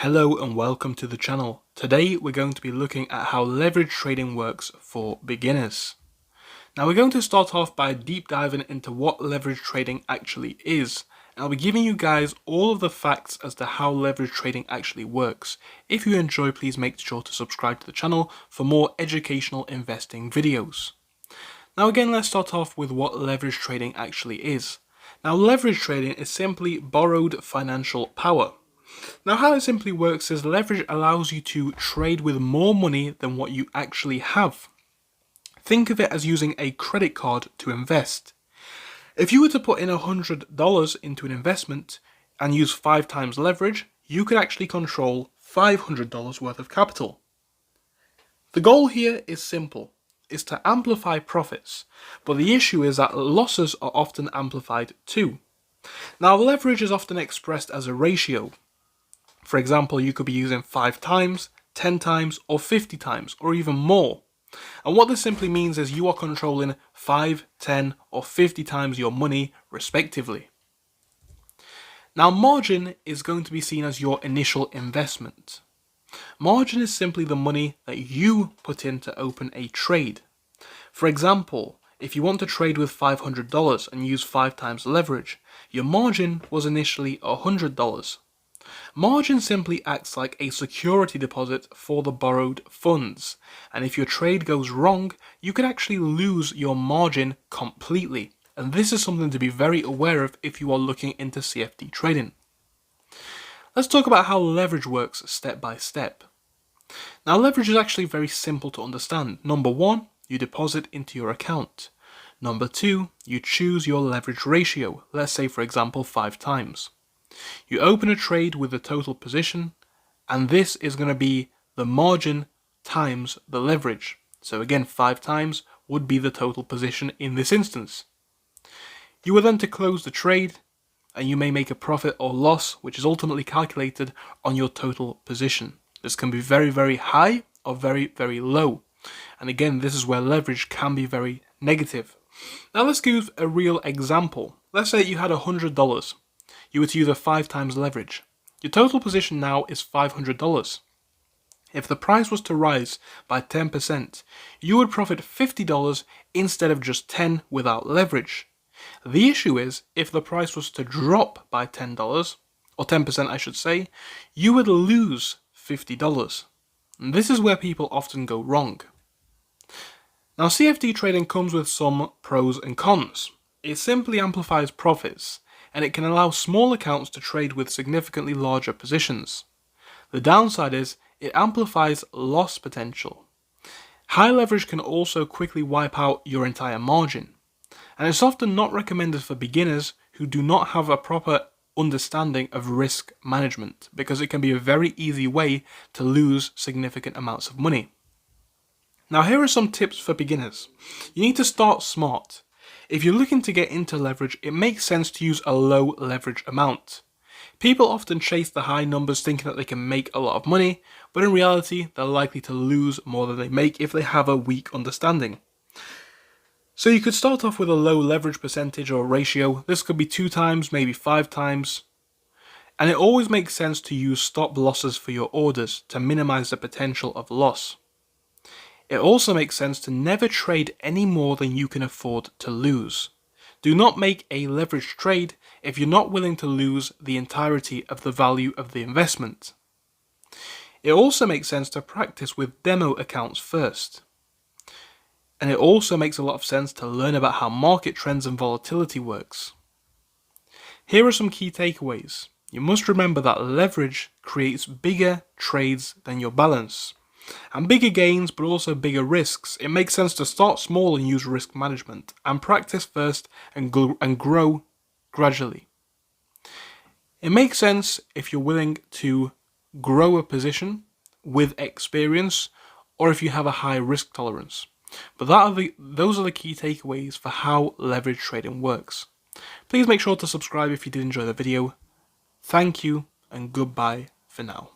Hello and welcome to the channel. Today we're going to be looking at how leverage trading works for beginners. Now we're going to start off by deep diving into what leverage trading actually is. And I'll be giving you guys all of the facts as to how leverage trading actually works. If you enjoy, please make sure to subscribe to the channel for more educational investing videos. Now again, let's start off with what leverage trading actually is. Now leverage trading is simply borrowed financial power. Now how it simply works is leverage allows you to trade with more money than what you actually have. Think of it as using a credit card to invest. If you were to put in $100 into an investment and use 5 times leverage, you could actually control $500 worth of capital. The goal here is simple, is to amplify profits, but the issue is that losses are often amplified too. Now leverage is often expressed as a ratio. For example, you could be using 5 times, 10 times, or 50 times, or even more. And what this simply means is you are controlling 5, 10, or 50 times your money, respectively. Now, margin is going to be seen as your initial investment. Margin is simply the money that you put in to open a trade. For example, if you want to trade with $500 and use 5 times leverage, your margin was initially $100. Margin simply acts like a security deposit for the borrowed funds, and if your trade goes wrong, you could actually lose your margin completely, and this is something to be very aware of if you are looking into CFD trading. Let's talk about how leverage works step by step. Now leverage is actually very simple to understand. Number 1, you deposit into your account. Number 2, you choose your leverage ratio, let's say for example 5 times. You open a trade with the total position, and this is going to be the margin times the leverage. So again, 5 times would be the total position in this instance. You are then to close the trade, and you may make a profit or loss, which is ultimately calculated on your total position. This can be very, very high or very, very low. And again, this is where leverage can be very negative. Now let's give a real example. Let's say you had $100. You were to use a 5 times leverage. Your total position now is $500. If the price was to rise by 10%, you would profit $50 instead of just $10 without leverage. The issue is, if the price was to drop by $10, or 10% I should say, you would lose $50. And this is where people often go wrong. Now CFD trading comes with some pros and cons. It simply amplifies profits, and it can allow small accounts to trade with significantly larger positions. The downside is it amplifies loss potential. High leverage can also quickly wipe out your entire margin, and it's often not recommended for beginners who do not have a proper understanding of risk management, because it can be a very easy way to lose significant amounts of money. Now here are some tips for beginners. You need to start smart. If you're looking to get into leverage, it makes sense to use a low leverage amount. People often chase the high numbers thinking that they can make a lot of money, but in reality, they're likely to lose more than they make if they have a weak understanding. So you could start off with a low leverage percentage or ratio. This could be 2 times, maybe 5 times. And it always makes sense to use stop losses for your orders to minimize the potential of loss. It also makes sense to never trade any more than you can afford to lose. Do not make a leveraged trade if you're not willing to lose the entirety of the value of the investment. It also makes sense to practice with demo accounts first. And it also makes a lot of sense to learn about how market trends and volatility works. Here are some key takeaways. You must remember that leverage creates bigger trades than your balance. And bigger gains, but also bigger risks. It makes sense to start small and use risk management, and practice first and grow gradually. It makes sense if you're willing to grow a position with experience, or if you have a high risk tolerance. But those are the key takeaways for how leverage trading works. Please make sure to subscribe if you did enjoy the video. Thank you, and goodbye for now.